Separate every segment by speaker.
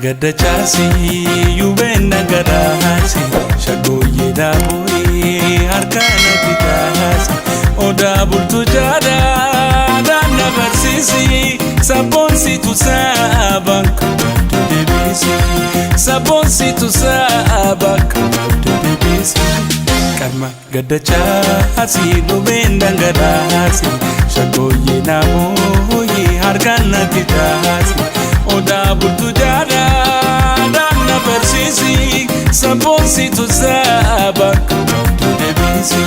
Speaker 1: gadda chasi yubenda gadasi shagoye daboye harkana kitasi oda bultu jada dana barsisi sabonsi tu sabak to debisi sabonsi tu sabak to debisi karma gadda chasi yubenda gadasi shagoye daboye harkana kitasi oda bultu jada dana barsisi sabonsi tu sabak to debisi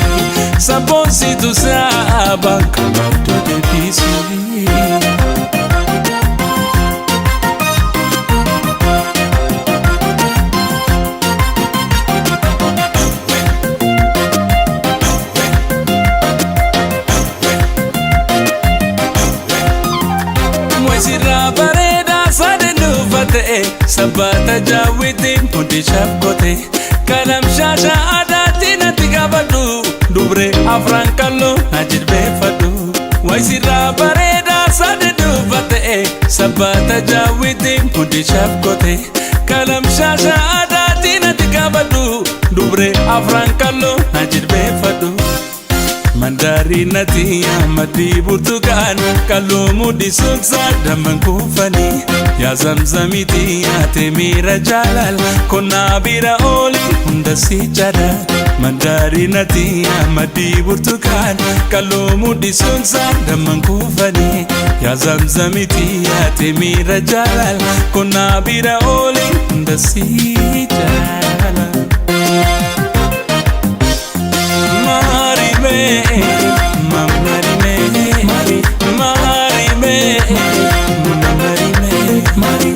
Speaker 1: sabonsi tu sabak to debisi sabata jawitin pundi shabkote kalam shasha adati natigabadu dubre afran kallo ajil befadu waisira bareda sadedu bate sabata jawitin pundi shabkote kalam shasha adati natigabadu dubre afran kallo ajil befadu mandari natia madi burtukan kalumu disunsa daman kufani ya zamzamiti ya temira jalal kona bira oli hunda si jada mandari natia madi burtukan kalumu disunsa daman kufani ya zamzamiti ya temira jalal kona bira oli hunda si jada Mari me, Mari, Mari me, Mari me, Mari,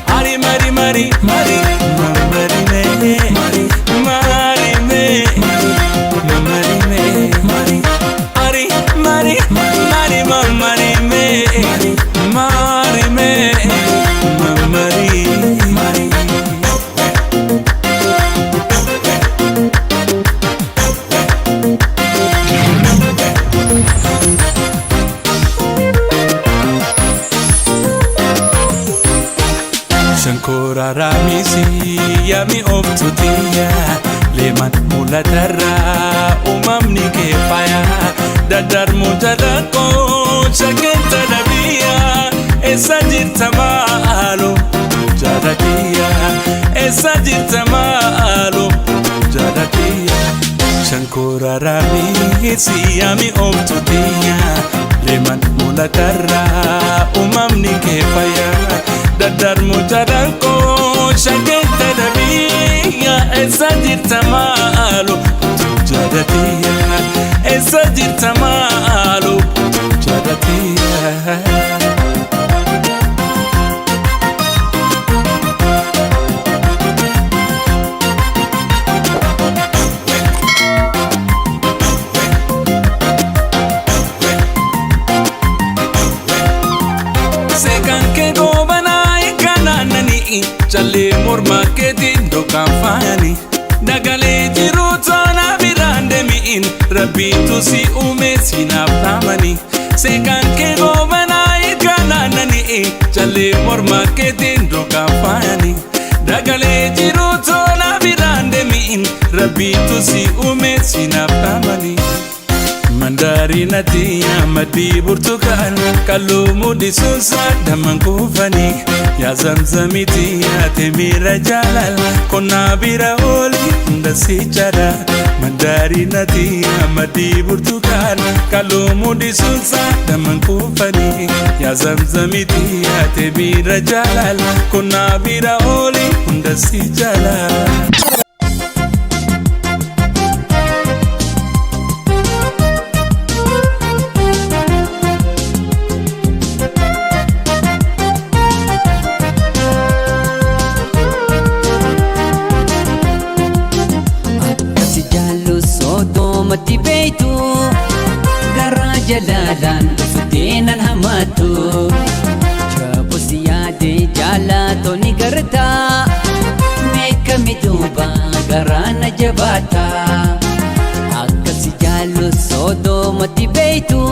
Speaker 1: Mari, Mari, Mari, Mari, Mari me, Mari, Mari me, Mari me, Mari, Mari, Mari, Mari, Mari me, Mari me, Mari, Mari. Shankora ramisi yami obtutia leman mulatarra umamni kefaya dadar mujadako shakenta nabia esa jirta malo jadakia esa jirta malo jadakia Shankora ramisi yami obtutia leman mulatarra umamni kefaya dadar mujadako shakenta nabia esa jirta malo jadatia esa jirta malo jadatia challe morma ketin dokan fayani dagale jiru tona birande miin rabbi tusi ume sinaf tamani sekan ke gobana ikana nani challe morma ketin dokan fayani dagale jiru tona birande miin rabbi tusi ume sinaf tamani mandari natia madi burtukan kalumu disunsa daman kufani ya zamzamiti ya temira jalal kona bira oli hunda si jada mandari natia madi burtukan kalumu disunsa daman kufani ya zamzamiti ya temira jalal kona bira oli hunda si jada
Speaker 2: mati beitu gara jalalan sudenan hamatu chabu siyade jala to ni garta meka miduba gara na jabata akasi jalu sodo mati beitu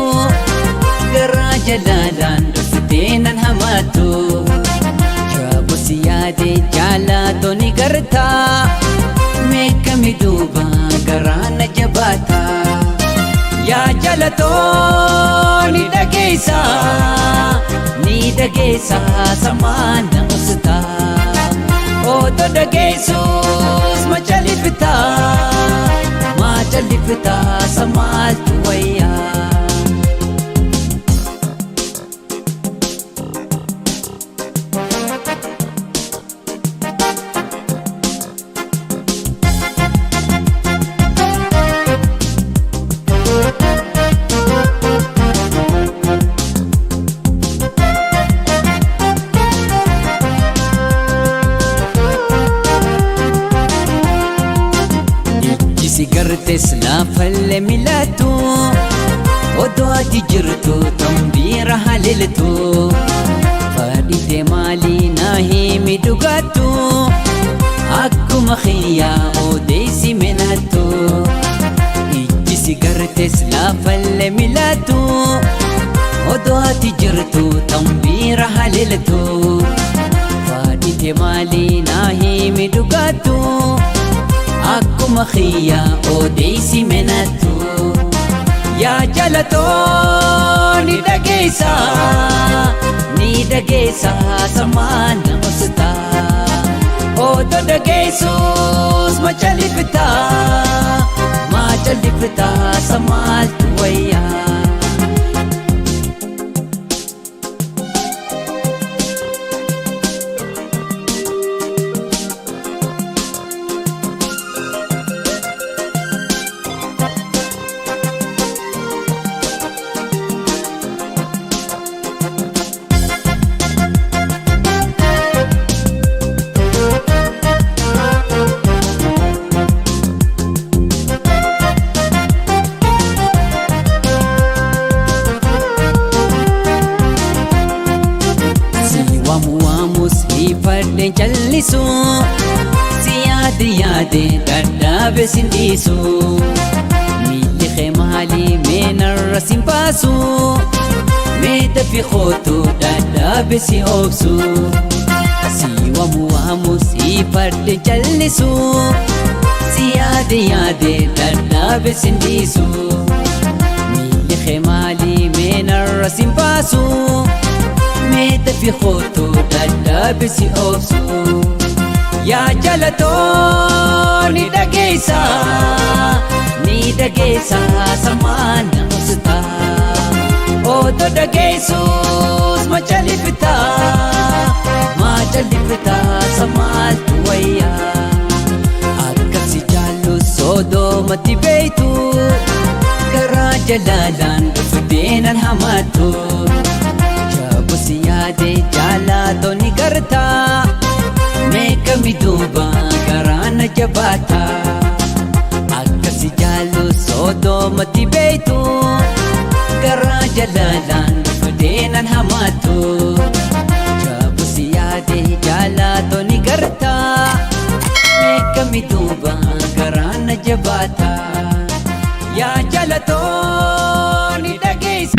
Speaker 2: gara jalalan sudenan hamatu chabu siyaade jaalatoni garta meekami duuba garaana jabaata yaa jaalatoni dhageessa ni dhageessa samaana usta oto dhageessus machalifta samaaltu wayyaa sigartes laafalle milatu odoo ati jirtu tambiira haliltu fadhite maalii naa himi dhugatu akkuma khiyyaa odeessi menatu ijji sigartes laafalle milatu odoo ati jirtu tambiira haliltu fadhite maalii naa himi dhugatu akkuma khiyyaa odeessi menatu yaa jaalatoni dhageessa samaana usta oto dhageessus machalifta samaaltu wayyaa ifadhe jallisu siyaade dadhabe sindisu miilli kee maalii meenarra sin baasu mee dafi khootu dadhabe si obsu si wamu ifadhe jallisu siyaade dadhabe sindisu miilli kee maalii meenarra sin baasu meeta fi khootu dadhabe si obsu yaa jaalatoni dhageessa samaana usta oto dhageessus machalifta samaaltu wayyaa akkasi jaallu soodomatti beeytu garaa jalaalaan dhufdeenan hamaatu siyaade jaalatoni garta meekami duuba garaana jabaata akkasi jaallu soodomatti beeytu garaa jalaalaan dhufdeenan hamaatu jaabu siyaade jaalatoni garta meekami duuba garaana jabaata yaa jaalatoni dhageessa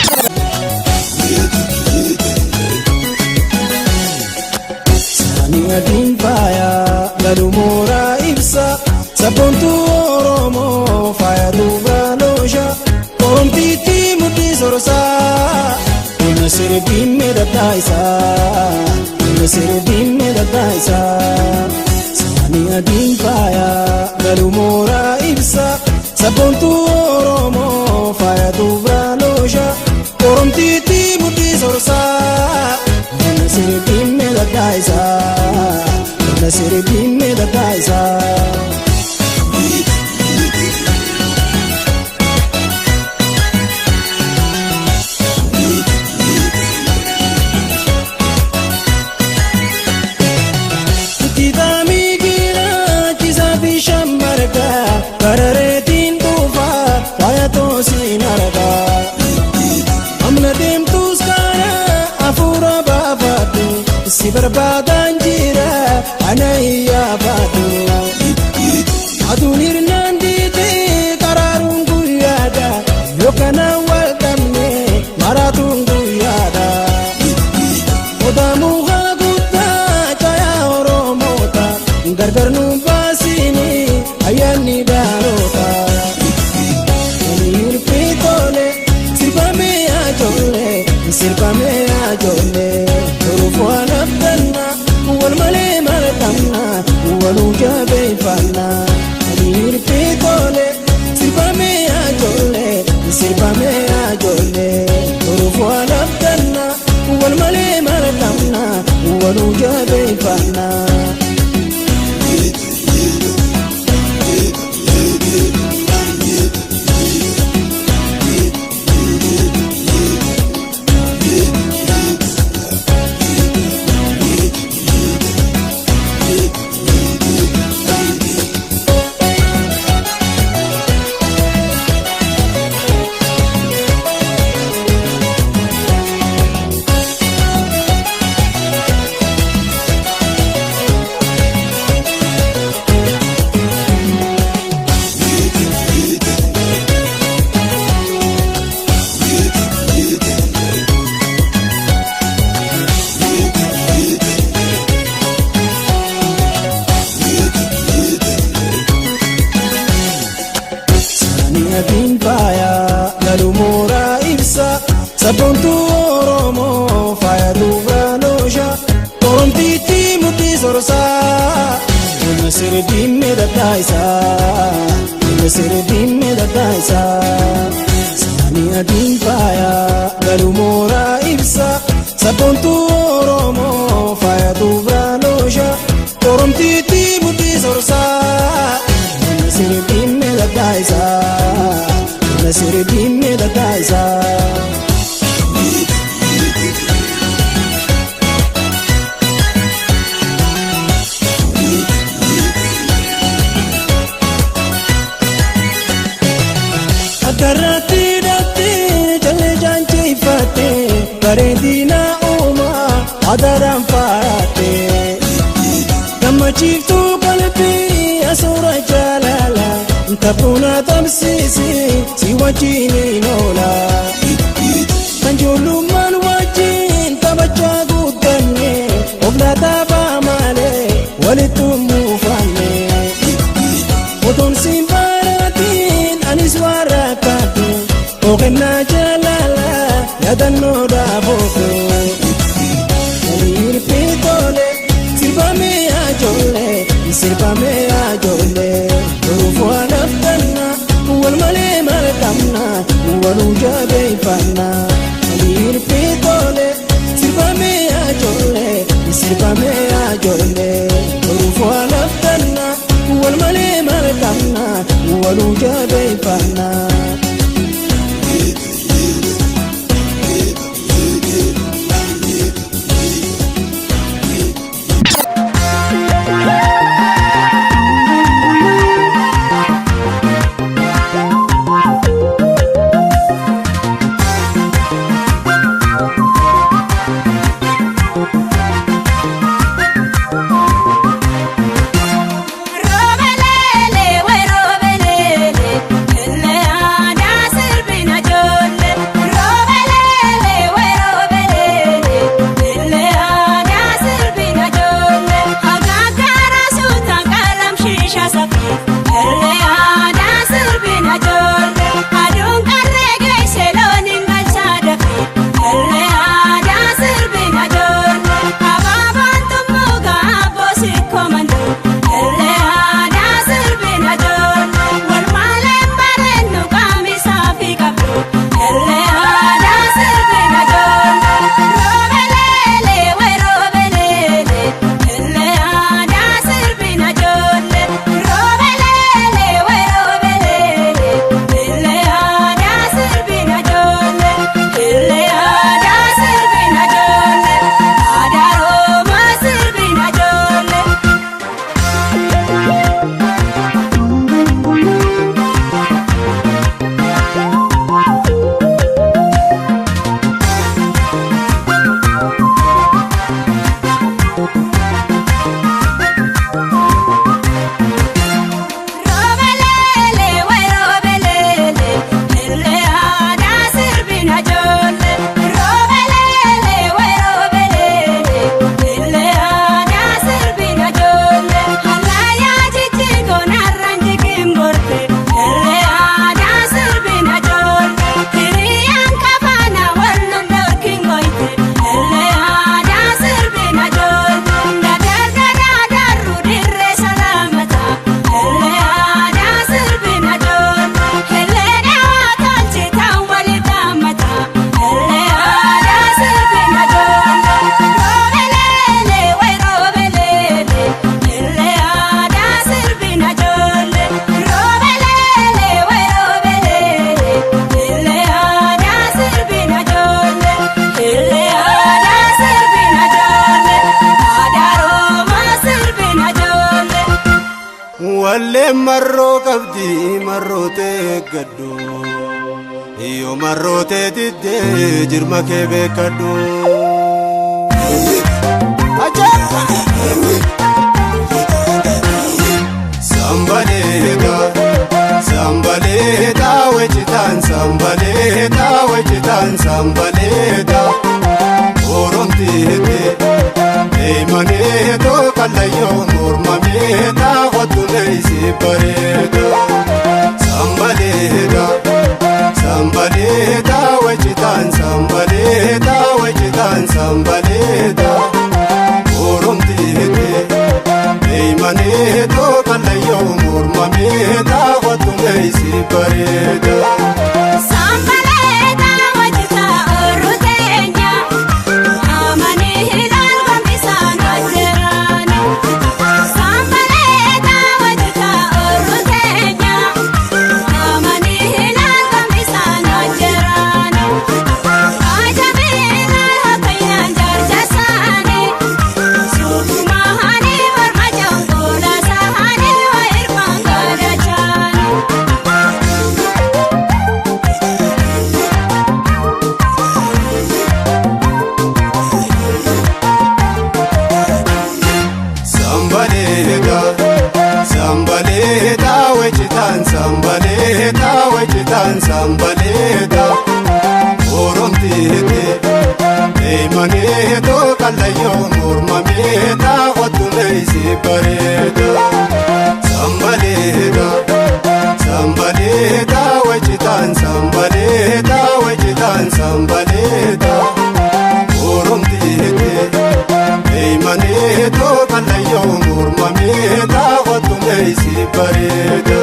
Speaker 3: Adin faya lalu mora ibsa sabontu oromo faya dubra loja kompiti muti sorsa unasir bimme da taisa sani adin faya lalu mora ibsa sabontu oromo faya dubra loja kompiti muti sorsa unasir bimme da taisa Karareetiin dhuufaa faayatoo siin argaa amna deemtuus kana hafuura baafadhu si barbaadaan jira ana iyyaafadhu aduun hirnaan diitee qaraaruun guyyaadha yookaan wal dhabne maraatuun guyyaadha odaa mukaa guddaa cayaa gargar nu baasini ayyaanni dhaloota hirpitoole sirbame ajoollee turuuf waan abdanna wal malee maratamna waluu jabeeffanna hirpitoole sirbame ajoollee turuuf waan abdanna wal malee maratamna waluu jabeeffanna. Sabboontu Oromoo faaya dubraalosha Oromtiitti murtii sorsaa Nama sirbiimme dadhaayisaa Saanii adiin faaya galuu mooraa ibsa Sabboontu Oromoo faaya dubraalosha Oromtiitti murtii sorsaa Nama sirbiimme dadhaayisaa Karratti datti jalle jaanche ifate bareedina uumaa adaraan faate gammachiiftu qalbii asoora jaalala taphuuna tamsiisi si wajjiniin oola kan ijoollummaan wajjin taphachaa guddanne of laataa malee walitti muufanne otoon siin baaratiin anis warra Ogena jalala yadannoo dhaabooto hirpitoole sirbame ajoollee turuuf waan abdanna wal malee maratamna waluu jabeeffanna hirpitoole sirbame ajoollee turuuf waan abdanna wal malee maratamna waluu jabeeffanna.
Speaker 4: Robelele, we robelele, marrote gaddu iyo marrote didde jirma ke bekaddu sambaleta wechitan sambaleta oromtite eimaneto kalayo murmameta hotuleisi pareta sambaleta wechitan sambaleta oromtite eimaneto kalayo murmameta hotuleisi pareta sambaleta oromtite eimaneto kalayo murmameta hotuleisi pareta sambaleta wechitan sambaleta oromtite eimaneto kalayo murmameta hotuleisi pareta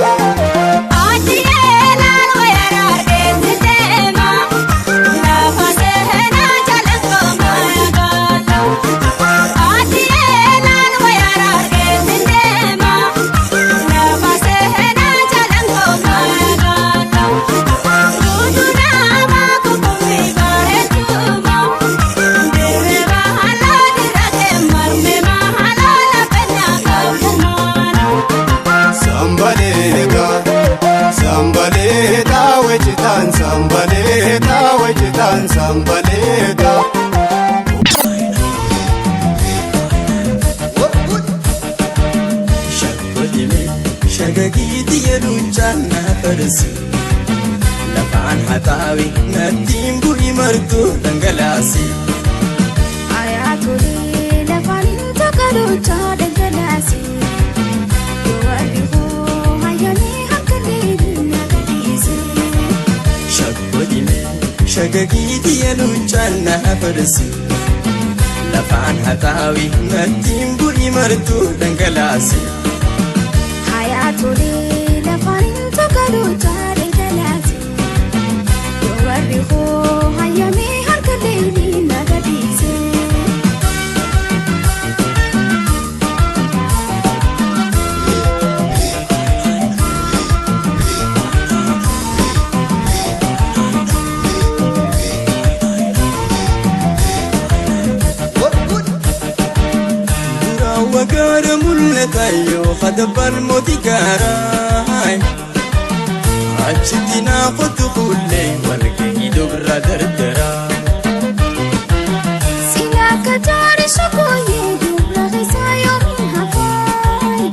Speaker 4: sambaleta shagagiti yeruchana farsi lafan hatawi nadim buri martu dangalasi
Speaker 5: ayatuli lafan takalucha dangalasi yuwarihu hayani hakali nagadisi
Speaker 4: shagagiti yeruchana farsi lafan hatawi nadim buri martu dangalasi
Speaker 5: ayatuli lafan takalucha dangalasi yuwarihu hayani hakali nagadisi
Speaker 4: وقار ملتايو خدبر موتيكاراي عجتنا فتقولي ورقي دبرا دردرا
Speaker 5: سياك جاري شكوي دبرا غسايو من هفاي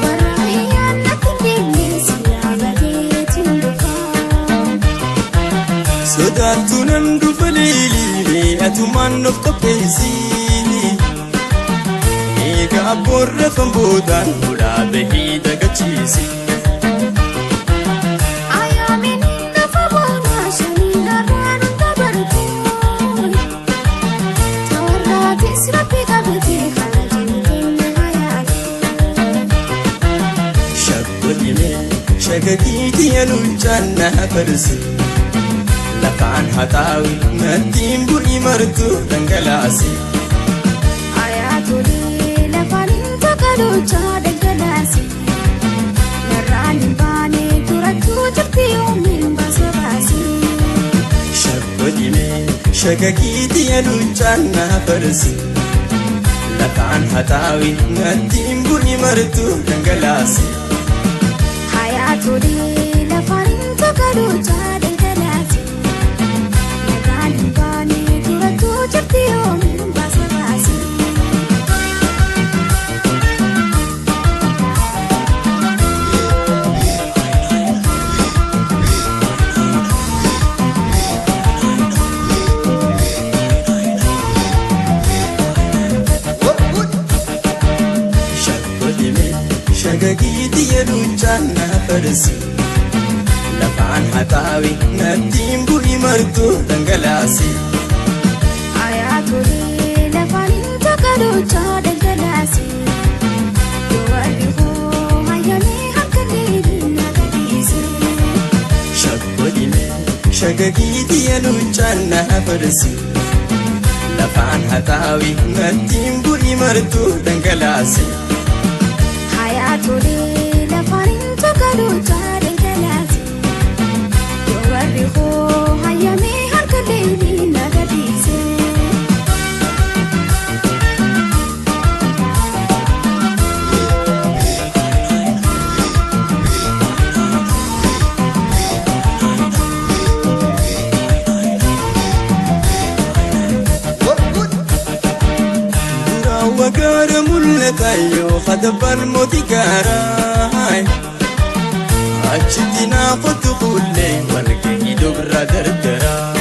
Speaker 5: ورغيان نكنديني سيابكي تندفاي
Speaker 4: صداتنا ندف ليلي أتمان نفقبيزي Aborre fambudan mula behi dagachisi
Speaker 5: ayamin nafabona shanina ranu tabartu tawarrati srapi kabati khalajin hayati
Speaker 4: shagudime shagagiti yeluchana farsi lafan hatawi nadim buri martu dangalasi
Speaker 5: ayatuli lucha dangalasi narani bani turatu jati umin basabasi
Speaker 4: shagudime shagagiti yeluchana farsi lafan hatawi nadim buri martu dangalasi
Speaker 5: Ayatollah lafaan tokko jaadal galaati. Nagaan baanii durattu jirti oomin baasa baasi.
Speaker 4: Shagagiti yeluchana farsi lafaan hatawi nattiin bu'i martu dhangalasi.
Speaker 5: Ayatollah lafaan tokko jaadal galaasi. Yoo warri hoo hayyamee harka deebiin agarsiise.
Speaker 4: Shaggodime shagagiti yeluchana farsi lafaan hatawi nattiin bu'i martu dhangalasi.
Speaker 5: Ayatollah lafaan tokko jaadal galaati. Yoo warri hoo hayyamee harka deebiin agarsiise.
Speaker 4: Wagara mul'ata yoo hadabbaan mootii gaaraa achitti naafatu fuullee walgahii dubra dardaraa.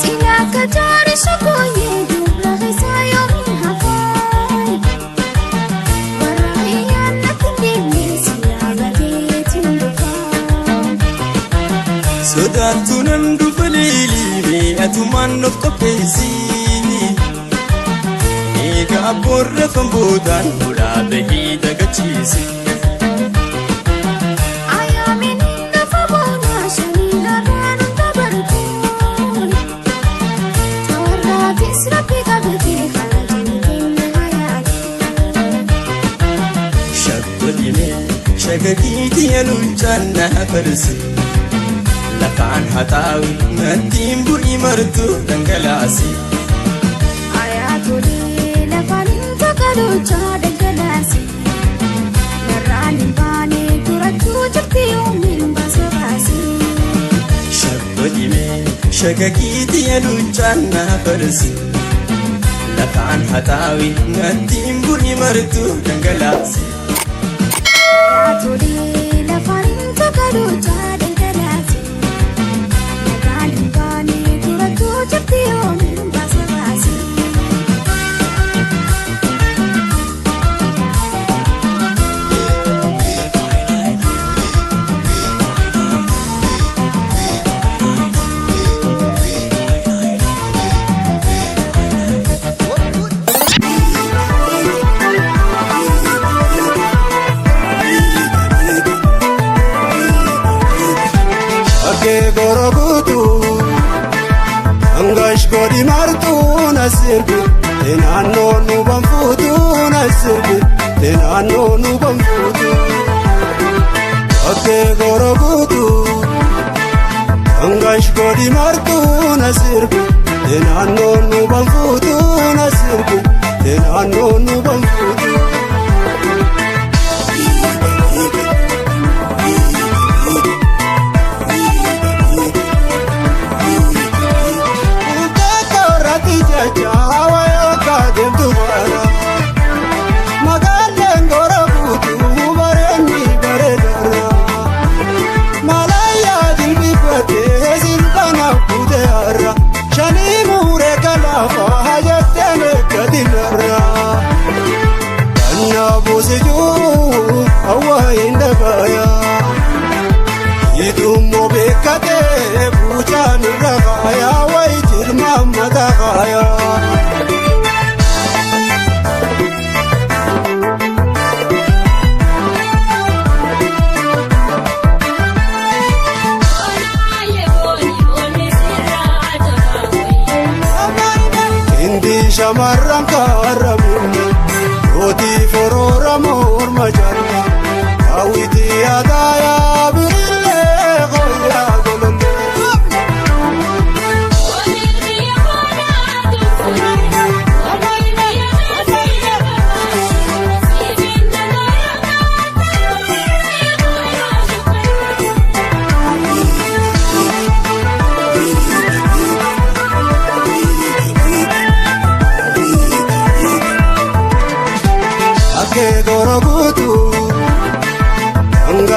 Speaker 5: Sila akka jaari shokooyee dubra isaa yoomiin hafaa. Warra hiyyaan natti deemee silaa bateetiin dhufaa.
Speaker 4: Sodaattu nan dhufa leelii mi'atumaan of qopheessii. Eega abboorra famboodhaan ulaa bahii dagachiisi.
Speaker 5: Ayyaamiin lafa boonaa shanii narraan hunda baratuun. Tawarraatis rabbi qabatee halajiin keenya hayaatu.
Speaker 4: Shaggodime shagagiiti yeluchana farsi lafaan hataawi nattiin bu'i martu dhangalasi.
Speaker 5: Ayatollah lafaan tokko jaadal galaasi. Narraan baanii durattu jirti oomin baasa baasi.
Speaker 4: Shaggodime shagagiiti yeluchana farsi lafaan hataawi nattiin bu'i martu dhangalasi.
Speaker 5: Ayatollah lafaan tokko jaadal galaasi. Nagaan baanii durattu jirti oomin baasa baasi.
Speaker 3: Gorogutu angash godi martu nasirbi enanno nu banfutu nasirbi enanno nu banfutu. Gorogutu angash godi martu nasirbi enanno nu banfutu nasirbi enanno nu banfutu. Shamarran kaaraminne roti forora morma jalla awiti adaya birille goya golonde.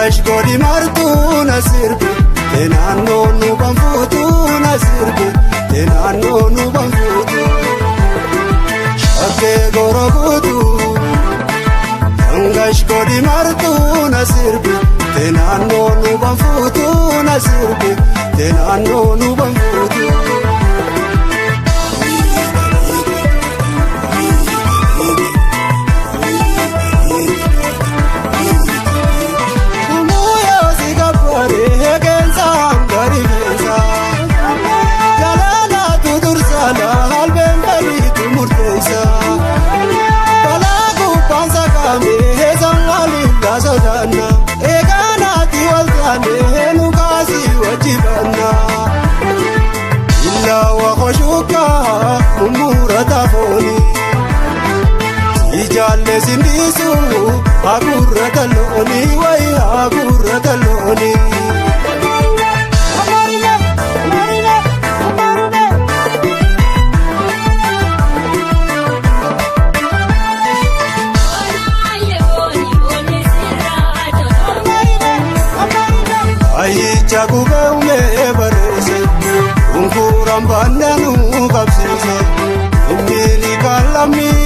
Speaker 3: Angash godi martu na sirbi Tenanno nu banfutu na sirbi Tenanno nu banfutu Shakke gorogutu Angash godi martu na sirbi Tenanno nu banfutu na sirbi Tenanno nu banfutu Ijalle sindisu agurra taloni way agurra taloni Amarina Amarina Amarina Ay chaguga me barese unkuram bandanu kapsese Imili kalami